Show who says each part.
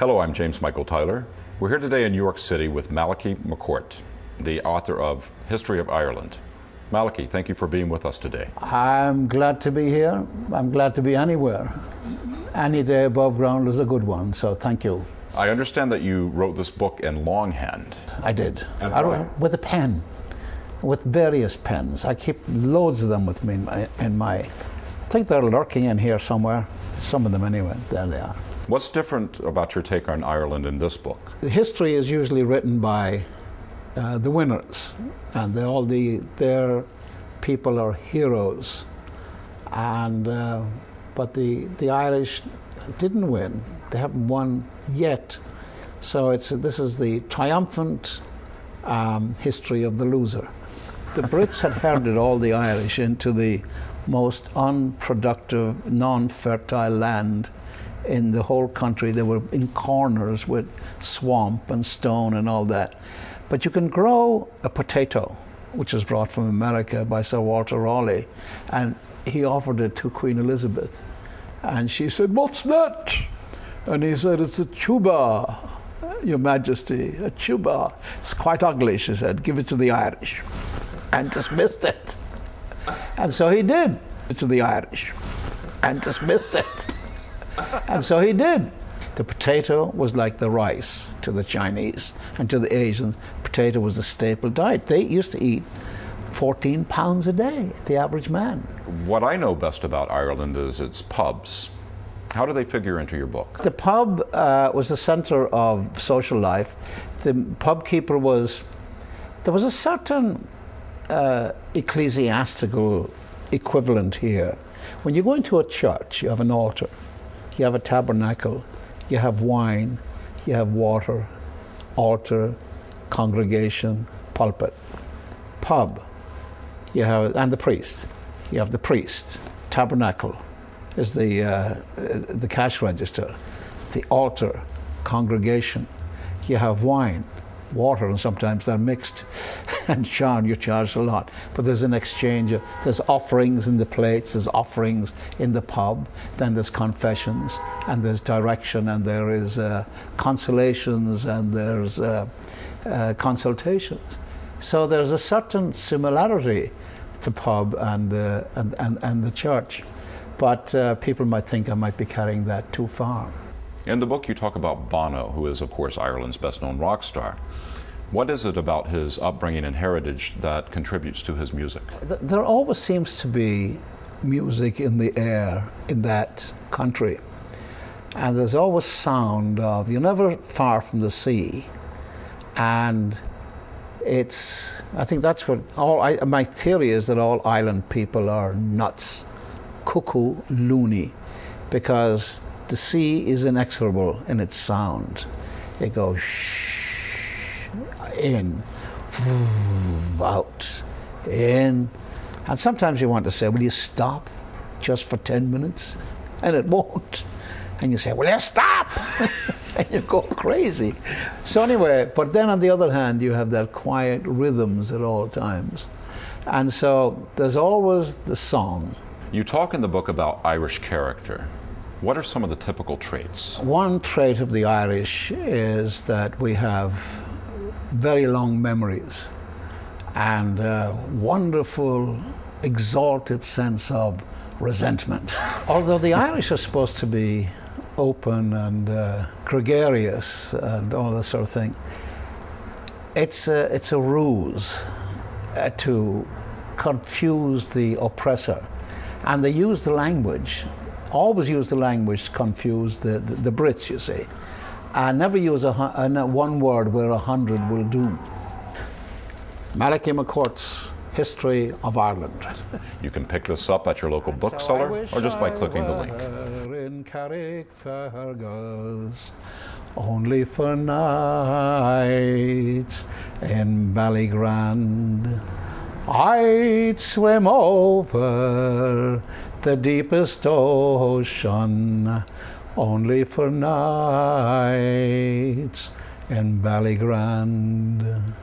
Speaker 1: Hello, I'm James Michael Tyler. We're here today in New York City with Malachy McCourt, the author of History of Ireland. Malachy, thank you for being with us today.
Speaker 2: I'm glad to be here. I'm glad to be anywhere. Any day above ground is a good one, so thank you.
Speaker 1: I understand that you wrote this book in longhand.
Speaker 2: I did.
Speaker 1: And
Speaker 2: I wrote with a pen, with various pens. I keep loads of them with me I think they're lurking in here somewhere. Some of them anyway. There they are.
Speaker 1: What's different about your take on Ireland in this book?
Speaker 2: The history is usually written by the winners, and their people are heroes. And but the Irish didn't win. They haven't won yet. So this is the triumphant history of the loser. The Brits had herded all the Irish into the most unproductive, non-fertile land in the whole country. They were in corners with swamp and stone and all that. But you can grow a potato, which was brought from America by Sir Walter Raleigh, and he offered it to Queen Elizabeth. And she said, "What's that?" And he said, "It's a tuba, Your Majesty, a tuba. It's quite ugly," she said. "Give it to the Irish." And dismissed it. And so he did to the Irish and dismissed it. And so he did. The potato was like the rice to the Chinese and to the Asians. Potato was the staple diet. They used to eat 14 pounds a day, the average man.
Speaker 1: What I know best about Ireland is its pubs. How do they figure into your book?
Speaker 2: The pub was the center of social life. The pub keeper there was a certain ecclesiastical equivalent here. When you go into a church, you have an altar, you have a tabernacle, you have wine, you have water, altar, congregation, pulpit. Pub, and the priest. You have the priest. Tabernacle is the cash register. The altar, congregation. You have wine, water, and sometimes they're mixed, and you charge a lot. But there's an exchange. There's offerings in the plates, there's offerings in the pub, then there's confessions, and there's direction, and there is consolations, and there's consultations. So there's a certain similarity to pub and the church. But people might think I might be carrying that too far.
Speaker 1: In the book you talk about Bono, who is of course Ireland's best-known rock star. What is it about his upbringing and heritage that contributes to his music?
Speaker 2: There always seems to be music in the air in that country. And there's always sound of, you're never far from the sea. And I think that's what my theory is, that all island people are nuts, cuckoo, loony, because the sea is inexorable in its sound. It goes shh, in, out, in. And sometimes you want to say, will you stop just for 10 minutes? And it won't. And you say, will you stop? And you go crazy. So anyway, but then on the other hand, you have that quiet rhythms at all times. And so there's always the song.
Speaker 1: You talk in the book about Irish character. What are some of the typical traits?
Speaker 2: One trait of the Irish is that we have very long memories and a wonderful, exalted sense of resentment. Although the Irish are supposed to be open and gregarious and all that sort of thing, it's a ruse to confuse the oppressor. And they use the language, always use the language to confuse the Brits, you see. And never use one word where 100 will do. Malachy McCourt's History of Ireland.
Speaker 1: You can pick this up at your local bookseller or just by clicking the link.
Speaker 2: In Carrickfergus, only for nights in Ballygrand, I'd swim over the deepest ocean, only for nights in Ballygrand.